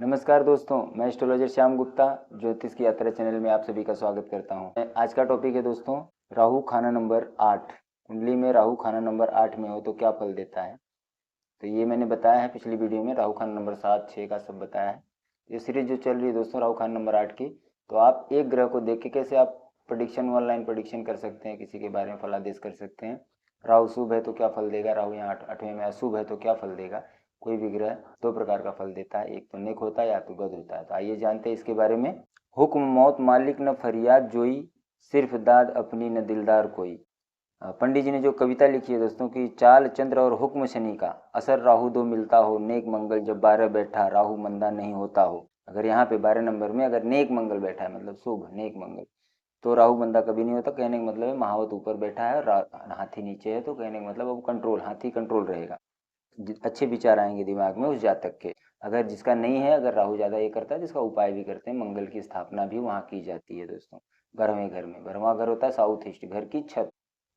नमस्कार दोस्तों, मैं एस्ट्रोलॉजर श्याम गुप्ता ज्योतिष की यात्रा चैनल में आप सभी का स्वागत करता हूं। आज का टॉपिक है दोस्तों, राहु खाना नंबर 8। कुंडली में राहु खाना नंबर 8 में हो तो क्या फल देता है। तो ये मैंने बताया है पिछली वीडियो में, राहु खाना नंबर 7, 6 का सब बताया है। ये सीरीज जो चल रही है दोस्तों राहु खाना नंबर 8 की, तो आप एक ग्रह को देख के कैसे आप प्रेडिक्शन, ऑनलाइन प्रेडिक्शन कर सकते हैं, किसी के बारे में फलादेश कर सकते हैं। राहु शुभ है तो क्या फल देगा, राहु यहाँ 8वें में अशुभ है तो क्या फल देगा। कोई भी ग्रह दो प्रकार का फल देता है, एक तो नेक होता है या तो गध होता है। तो आइए जानते हैं इसके बारे में। हुक्म मौत मालिक न फरियाद जोई, सिर्फ दाद अपनी न दिलदार कोई। पंडित जी ने जो कविता लिखी है दोस्तों कि चाल चंद्र और हुक्म शनि का, असर राहु दो मिलता हो, नेक मंगल जब 12 बैठा, राहु मंदा नहीं होता हो। अगर यहाँ पे 12 नंबर में अगर नेक मंगल बैठा है, मतलब शुभ नेक मंगल, तो राहु मंदा कभी नहीं होता। कहने का मतलब है महावत ऊपर बैठा है, हाथी नीचे है, तो कहने का मतलब अब कंट्रोल, हाथी कंट्रोल रहेगा, अच्छे विचार आएंगे दिमाग में उस जातक के। अगर जिसका नहीं है, अगर राहु ज़्यादा ये करता है, जिसका उपाय भी करते हैं, मंगल की स्थापना भी वहाँ की जाती है दोस्तों। 12वें घर में, 12वां घर होता है साउथ ईस्ट, घर की छत।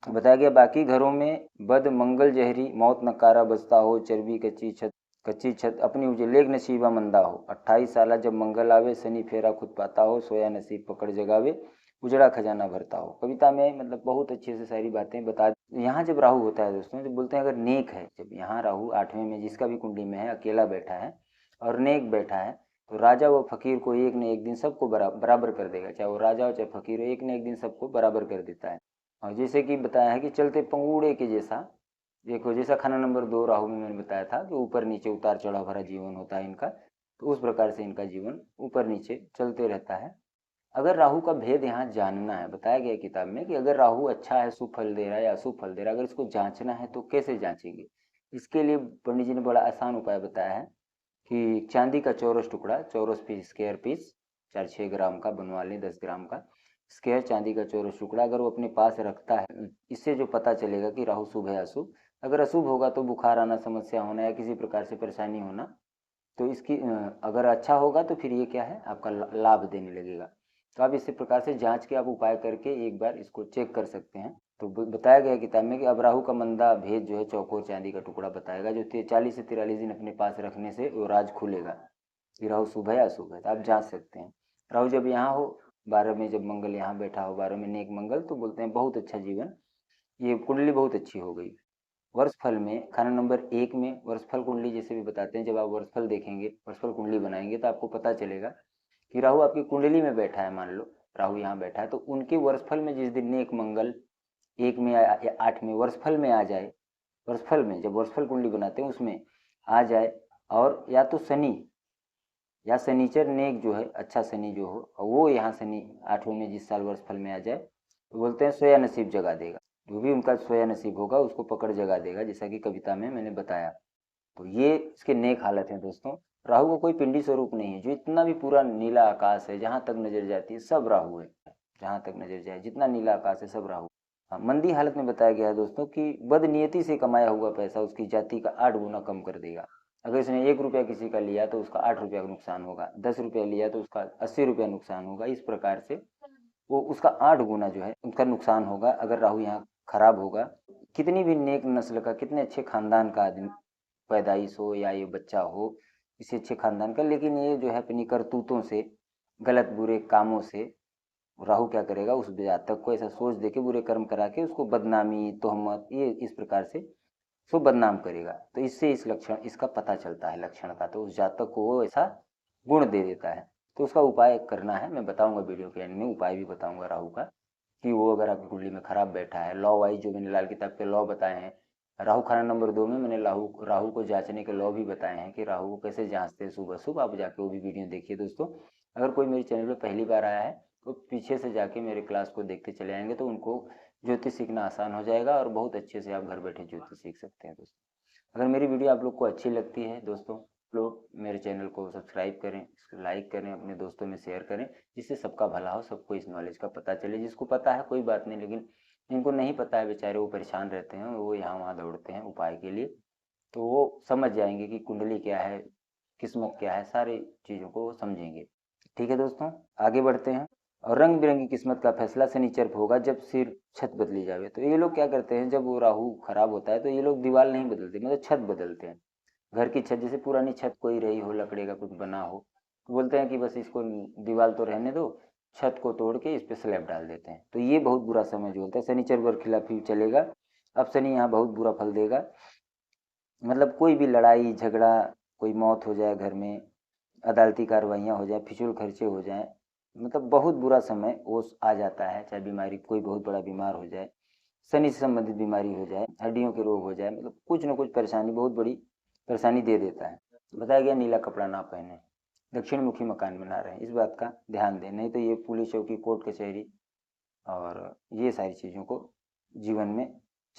बताया गया बाकी घरों में बद मंगल जहरी, मौत नकारा बजता हो, चर्बी कच्ची छत अपनी उजलेग नसीबा मंदा हो। 28 साल जब मंगल आवे, शनि फेरा खुद पाता हो, सोया नसीब पकड़ जगावे, उजड़ा खजाना भरता हो। कविता में मतलब बहुत अच्छे से सारी बातें बता। यहाँ जब राहु होता है दोस्तों, जब बोलते हैं अगर नेक है, जब यहाँ राहु 8वें में जिसका भी कुंडली में है, अकेला बैठा है और नेक बैठा है, तो राजा व फकीर को एक न एक दिन सबको बराबर कर देगा। चाहे वो राजा हो चाहे फकीर हो, एक न एक दिन सबको बराबर कर देता है। और जैसे कि बताया है कि चलते पंगूड़े के जैसा, देखो जैसा खाना नंबर 2 राहु में मैंने बताया था कि ऊपर नीचे उतार चढ़ाव भरा जीवन होता है इनका, तो उस प्रकार से इनका जीवन ऊपर नीचे चलते रहता है। अगर राहु का भेद यहाँ जानना है, बताया गया किताब में कि अगर राहु अच्छा है, शुभ फल दे रहा है या अशुभ फल दे रहा है, अगर इसको जांचना है तो कैसे जांचेंगे। इसके लिए पंडित जी ने बड़ा आसान उपाय बताया है कि चांदी का चौरस टुकड़ा, चौरस पीस, स्क्वायर पीस 4-6 ग्राम का बनवा लें, 10 ग्राम का स्क्वायर चांदी का चौरस टुकड़ा अगर वो अपने पास रखता है, इससे जो पता चलेगा कि राहु शुभ है अशुभ। अगर अशुभ होगा तो बुखार आना, समस्या होना या किसी प्रकार से परेशानी होना, तो इसकी अगर अच्छा होगा तो फिर ये क्या है, आपका लाभ देने लगेगा। तो आप इसी प्रकार से जांच के आप उपाय करके एक बार इसको चेक कर सकते हैं। तो बताया गया किताब में कि अब राहु का मंदा भेद जो है चौकोर चांदी का टुकड़ा बताएगा, जो 40 से 43 दिन अपने पास रखने से वो राज खुलेगा कि राहु शुभ है या अशुभ है। तो आप जांच सकते हैं। राहु जब यहाँ हो 12 में, जब मंगल यहाँ बैठा हो 12 में नेक मंगल, तो बोलते हैं बहुत अच्छा जीवन, ये कुंडली बहुत अच्छी हो गई। वर्षफल में खाना नंबर 1 में वर्षफल कुंडली जैसे भी बताते हैं, जब आप वर्षफल देखेंगे, वर्षफल कुंडली बनाएंगे, तो आपको पता चलेगा कि राहु आपकी कुंडली में बैठा है। मान लो राहु यहाँ बैठा है, तो उनके वर्षफल में जिस दिन नेक मंगल 1 में या 8 में वर्षफल में आ जाए, वर्षफल में जब वर्षफल कुंडली बनाते हैं उसमें आ जाए, और या तो शनि या शनिचर नेक जो है, अच्छा शनि जो हो, और वो यहाँ शनि 8वें में जिस साल वर्षफल में आ जाए, तो बोलते हैं सोया नसीब जगा देगा। जो भी उनका सोया नसीब होगा उसको पकड़ जगा देगा, जैसा कि कविता में मैंने बताया। तो ये इसके नेक हालत हैं दोस्तों। राहु का कोई पिंडी स्वरूप नहीं है, जो इतना भी पूरा नीला आकाश है, जहाँ तक नजर जाती है सब राहु है। जहाँ तक नजर जाए जितना नीला आकाश है सब राहु। हाँ, मंदी हालत में बताया गया है दोस्तों कि बदनियति से कमाया हुआ पैसा उसकी जाति का 8 गुना कम कर देगा। अगर इसने 1 रुपया किसी का लिया तो उसका 8 रुपया का नुकसान होगा, 10 रुपया लिया तो उसका 80 रुपया नुकसान होगा। इस प्रकार से वो उसका 8 गुना जो है उसका नुकसान होगा अगर राहु यहाँ खराब होगा। कितनी भी नेक नस्ल का, कितने अच्छे खानदान का आदमी पैदाइश हो या ये बच्चा हो किसी अच्छे खानदान का, लेकिन ये जो है अपनी करतूतों से, गलत बुरे कामों से राहु क्या करेगा, उस जातक को ऐसा सोच दे के बुरे कर्म करा के उसको बदनामी, तोहमत, ये इस प्रकार से उसको बदनाम करेगा। तो इससे इस लक्षण, इसका पता चलता है लक्षण का, तो उस जातक को वो ऐसा गुण दे देता है। तो उसका उपाय करना है, मैं बताऊंगा वीडियो के एंड में, उपाय भी बताऊंगा राहु का कि वो अगर आपकी कुंडली में खराब बैठा है। लॉ वाइज जो मैंने लाल किताब के लॉ बताए हैं, राहु खाना नंबर 2 में मैंने राहु को जांचने के लॉ भी बताए हैं कि राहु को कैसे जांचते हैं शुभ अशुभ। आप जाके वो भी वीडियो देखिए दोस्तों। अगर कोई मेरे चैनल पर पहली बार आया है तो पीछे से जाके मेरे क्लास को देखते चले आएंगे, तो उनको ज्योतिष सीखना आसान हो जाएगा और बहुत अच्छे से आप घर बैठे ज्योतिष सीख सकते हैं दोस्तों। अगर मेरी वीडियो आप लोग को अच्छी लगती है दोस्तों, लोग मेरे चैनल को सब्सक्राइब करें, इसको लाइक करें, अपने दोस्तों में शेयर करें, जिससे सबका भला हो, सबको इस नॉलेज का पता चले। जिसको पता है कोई बात नहीं, लेकिन जिनको नहीं पता है बेचारे वो परेशान रहते हैं, वो यहाँ वहाँ दौड़ते हैं उपाय के लिए, तो वो समझ जाएंगे कि कुंडली क्या है, किस्मत क्या है, सारी चीज़ों को वो समझेंगे। ठीक है दोस्तों, आगे बढ़ते हैं। और रंग बिरंगी किस्मत का फैसला शनिचर पर होगा जब सिर छत बदली जावे। तो ये लोग क्या करते हैं, जब वो राहु खराब होता है तो ये लोग दीवार नहीं बदलते, मतलब छत बदलते हैं। घर की छत, जैसे पुरानी छत कोई रही हो, लकड़ी का कुछ बना हो, तो बोलते हैं कि बस इसको दीवार तो रहने दो, छत को तोड़ के इस पर स्लैब डाल देते हैं। तो ये बहुत बुरा समय जो होता है, शनिचर वर खिलाफी चलेगा। अब शनि यहाँ बहुत बुरा फल देगा, मतलब कोई भी लड़ाई झगड़ा, कोई मौत हो जाए घर में, अदालती कार्रवाइयाँ हो जाए, फिजूल खर्चे हो जाएं, मतलब बहुत बुरा समय वो आ जाता है। चाहे बीमारी, कोई बहुत बड़ा बीमार हो जाए, शनि से संबंधित बीमारी हो जाए, हड्डियों के रोग हो जाए, मतलब कुछ ना कुछ परेशानी, बहुत बड़ी परेशानी दे देता है। बताया गया नीला कपड़ा ना पहने, दक्षिण मुखी मकान बना रहे हैं, इस बात का ध्यान दें, नहीं तो ये पुलिस चौकी, कोर्ट कचहरी और ये सारी चीज़ों को जीवन में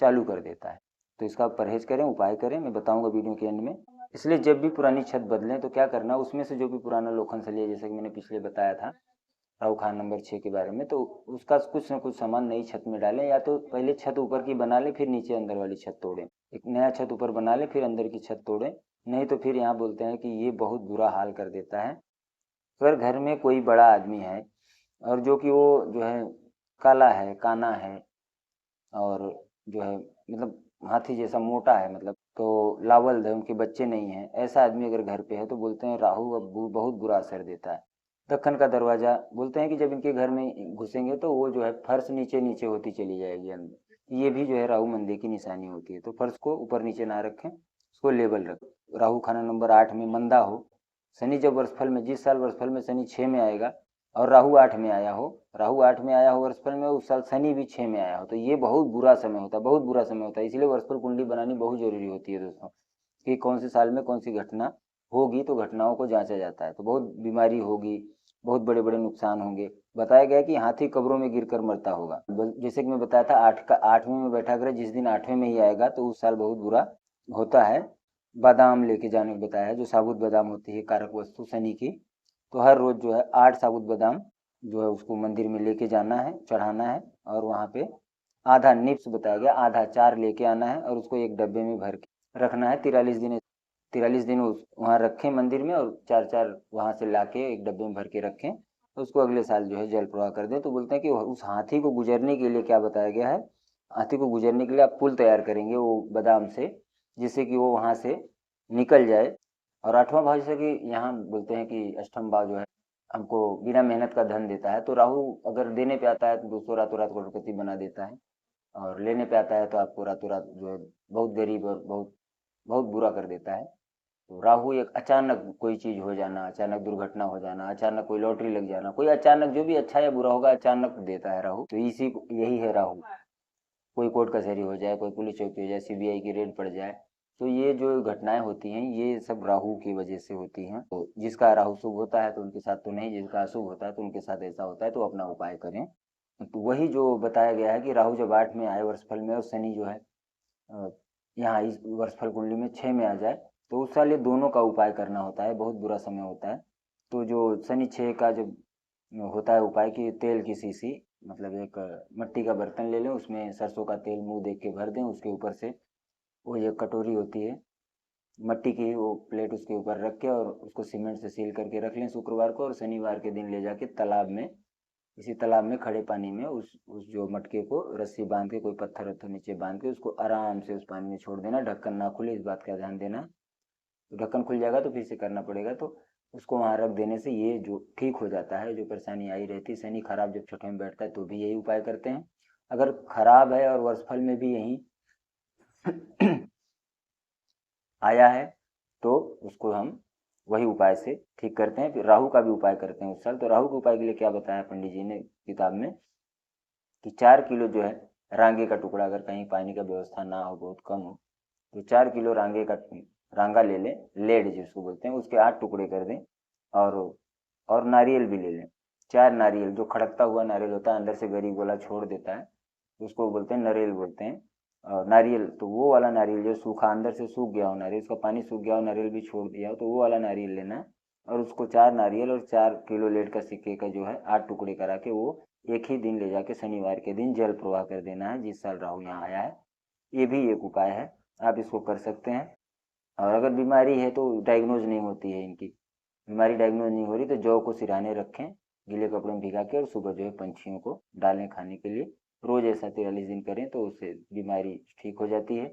चालू कर देता है। तो इसका परहेज करें, उपाय करें, मैं बताऊंगा वीडियो के एंड में। इसलिए जब भी पुरानी छत बदलें तो क्या करना, उसमें से जो भी पुराना लोखंड सलिया, जैसे कि मैंने पिछले बताया था राहु खान नंबर 6 के बारे में, तो उसका कुछ ना कुछ सामान नई छत में डालें, या तो पहले छत ऊपर की बना लें, फिर नीचे अंदर वाली छत तोड़ें, एक नया छत ऊपर बना लें, फिर अंदर की छत तोड़ें। नहीं तो फिर यहाँ बोलते हैं कि ये बहुत बुरा हाल कर देता है। अगर घर में कोई बड़ा आदमी है और जो कि वो जो है काला है, काना है, और जो है मतलब हाथी जैसा मोटा है, मतलब तो लावल्द है, उनके बच्चे नहीं हैं, ऐसा आदमी अगर घर पे है तो बोलते हैं राहु अब बहुत बुरा असर देता है। दक्कन का दरवाजा, बोलते हैं कि जब इनके घर में घुसेंगे तो वो जो है फर्श नीचे नीचे होती चली जाएगी अंदर, ये भी जो है राहु मंदे की निशानी होती है। तो फर्श को ऊपर नीचे ना रखें, उसको लेवल रखें। राहु खाना नंबर 8 में मंदा हो, शनि जब वर्षफल में, जिस साल वर्षफल में शनि 6 में आएगा और राहु 8 में आया हो, राहु 8 में आया हो वर्षफल में, उस साल शनि भी 6 में आया हो, तो ये बहुत बुरा समय होता है, बहुत बुरा समय होता है। इसलिए वर्षफल कुंडली बनानी बहुत जरूरी होती है दोस्तों, कि कौन से साल में कौन सी घटना होगी, तो घटनाओं को जांचा जाता है। तो बहुत बीमारी होगी, बहुत बड़े बड़े नुकसान होंगे। बताया गया कि हाथी कब्रों में गिरकर मरता होगा, जैसे कि मैं बताया था 8वें में बैठा कर, जिस दिन 8वें में ही आएगा तो उस साल बहुत बुरा होता है। बादाम लेके जाने को बताया है, जो साबुत बादाम होती है कारक वस्तु शनि की, तो हर रोज जो है 8 साबुत बादाम जो है उसको मंदिर में लेके जाना है, चढ़ाना है, और वहाँ पे आधा निप्स बताया गया, आधा 4 लेके आना है और उसको एक डब्बे में भर के रखना है 43 दिन। 43 दिन वहाँ रखें मंदिर में, और 4-4 वहाँ से ला के एक डब्बे में भर के रखें, तो उसको अगले साल जो है जल प्रवाह कर दें। तो बोलते हैं कि उस हाथी को गुजरने के लिए क्या बताया गया है, हाथी को गुजरने के लिए आप पुल तैयार करेंगे वो बादाम से, जिससे कि वो वहाँ से निकल जाए। और 8वां भाव, जैसे कि यहाँ बोलते हैं कि अष्टम भाव जो है हमको बिना मेहनत का धन देता है, तो राहु अगर देने पे आता है तो दोस्तों रातों रात करोड़पति बना देता है, और लेने पे आता है तो आपको रातों रात जो है बहुत गरीब और बहुत बहुत बुरा कर देता है। तो राहु एक अचानक कोई चीज हो जाना, अचानक दुर्घटना हो जाना, अचानक कोई लॉटरी लग जाना, कोई अचानक जो भी अच्छा या बुरा होगा अचानक देता है राहु। तो इसी यही है राहु। कोई कोर्ट कचहरी हो जाए, कोई पुलिस चौकी हो जाए, सीबीआई की रेड पड़ जाए, तो ये जो घटनाएं होती हैं ये सब राहु की वजह से होती हैं। तो जिसका राहु शुभ होता है तो उनके साथ तो नहीं, जिसका अशुभ होता है तो उनके साथ ऐसा होता है, तो अपना उपाय करें। तो वही जो बताया गया है कि राहु जब 8 में आए वर्षफल में, और शनि जो है यहाँ इस वर्षफल कुंडली में 6 में आ जाए, तो उस साल ये दोनों का उपाय करना होता है, बहुत बुरा समय होता है। तो जो शनि 6 का जब होता है उपाय, कि तेल की शीशी, मतलब एक मिट्टी का बर्तन ले लें, उसमें सरसों का तेल मुंह देख के भर दें, उसके ऊपर से वो एक कटोरी होती है मिट्टी की, वो प्लेट उसके ऊपर रख के और उसको सीमेंट से सील करके रख लें शुक्रवार को, और शनिवार के दिन ले जाके तालाब में, इसी तालाब में खड़े पानी में उस जो मटके को रस्सी बांध के, कोई पत्थर वत्थर नीचे बांध के उसको आराम से उस पानी में छोड़ देना, ढक्कन ना खुले, इस बात का ध्यान देना। तो ढक्कन खुल जाएगा तो फिर से करना पड़ेगा, तो उसको वहाँ रख देने से ये जो ठीक हो जाता है, जो परेशानी आई रहती है। शनि खराब जब छठे में बैठता है तो भी यही उपाय करते हैं। अगर खराब है और वर्षफल में भी यही आया है तो उसको हम वही उपाय से ठीक करते हैं। फिर राहु का भी उपाय करते हैं उस साल। तो राहु के उपाय के लिए क्या बताया पंडित जी ने किताब में, कि 4 किलो जो है रांगे का टुकड़ा, अगर कहीं पानी का व्यवस्था ना हो, बहुत कम हो, तो 4 किलो रांगे का रांगा ले लें, लेड जिसको बोलते हैं, उसके 8 टुकड़े कर दें, और नारियल भी ले लें, 4 नारियल, जो खड़कता हुआ नारियल होता है, अंदर से गरी गोला छोड़ देता है, उसको बोलते हैं नरेल बोलते हैं। और नारियल तो वो वाला नारियल जो सूखा, अंदर से सूख गया हो नारियल, उसका पानी सूख गया हो, नारियल भी छोड़ दिया हो, तो वो वाला नारियल लेना है। और उसको 4 नारियल और 4 किलो लेड का सिक्के का जो है 8 टुकड़े करा के वो एक ही दिन ले जाके शनिवार के दिन जल प्रवाह कर देना है, जिस साल राहु यहाँ आया है। ये भी एक उपाय है, आप इसको कर सकते हैं। और अगर बीमारी है तो डायग्नोज नहीं होती है, इनकी बीमारी डायग्नोज नहीं हो रही, तो जौ को सिराने रखें गीले कपड़े में भिगा के, और सुबह जो है पंछियों को डालें खाने के लिए। रोज ऐसा 43 दिन करें तो उससे बीमारी ठीक हो जाती है।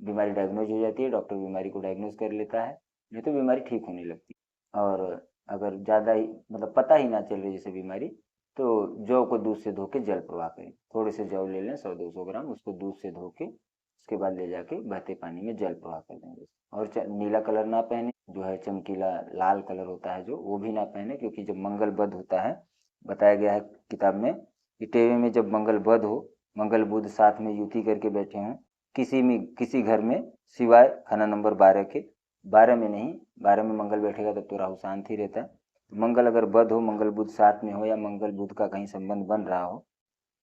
बीमारी डायग्नोज हो जाती है, डॉक्टर बीमारी को डायग्नोज कर लेता है, नहीं तो बीमारी ठीक होने लगती है। और अगर ज़्यादा ही मतलब पता ही ना चल रही जैसे बीमारी, तो जौ को दूध से धो के जल प्रवाह करें। थोड़े से जौ ले लें 100-200 ग्राम, उसको दूध से धो के उसके बाद ले जाके बहते पानी में जल प्रवाह कर देंगे। और नीला कलर ना पहने, जो है चमकीला लाल कलर होता है जो, वो भी ना पहने, क्योंकि जब मंगल वध होता है, बताया गया है किताब में कि टेवे में जब मंगल वध हो, मंगल बुध साथ में युति करके बैठे हों किसी घर में, सिवाय खाना नंबर 12 के, 12 में नहीं, 12 में मंगल बैठेगा तब तो राहु शांत ही रहता है। तो मंगल अगर बध हो, मंगल बुध साथ में हो, या मंगल बुध का कहीं संबंध बन रहा हो,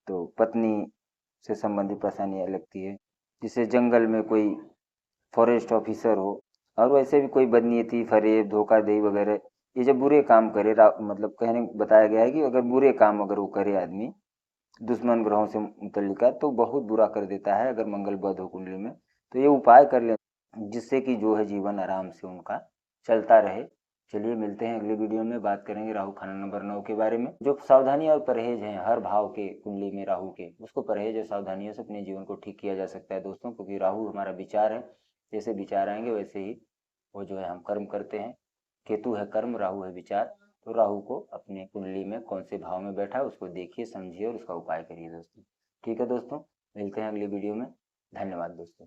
तो पत्नी से संबंधित परेशानियाँ लगती है। जिसे जंगल में कोई फॉरेस्ट ऑफिसर हो, और वैसे भी कोई बदनीयती, फरेब, धोखाधड़ी वगैरह, ये जब बुरे काम करे, मतलब कहने बताया गया है कि अगर बुरे काम अगर वो करे आदमी दुश्मन ग्रहों से मुतल्लिका, तो बहुत बुरा कर देता है अगर मंगल बध हो कुंडली में। तो ये उपाय कर ले जिससे कि जो है जीवन आराम से उनका चलता रहे। चलिए मिलते हैं अगले वीडियो में, बात करेंगे राहु खाना नंबर 9 के बारे में। जो सावधानी और परहेज हैं हर भाव के कुंडली में राहु के, उसको परहेज और सावधानियों से अपने जीवन को ठीक किया जा सकता है दोस्तों, क्योंकि राहु हमारा विचार है, जैसे विचार आएंगे वैसे ही वो जो है हम कर्म करते हैं। केतु है कर्म, राहु है विचार। तो राहु को अपने कुंडली में कौन से भाव में बैठा है उसको देखिए, समझिए और उसका उपाय करिए दोस्तों। ठीक है दोस्तों, मिलते हैं अगले वीडियो में। धन्यवाद दोस्तों।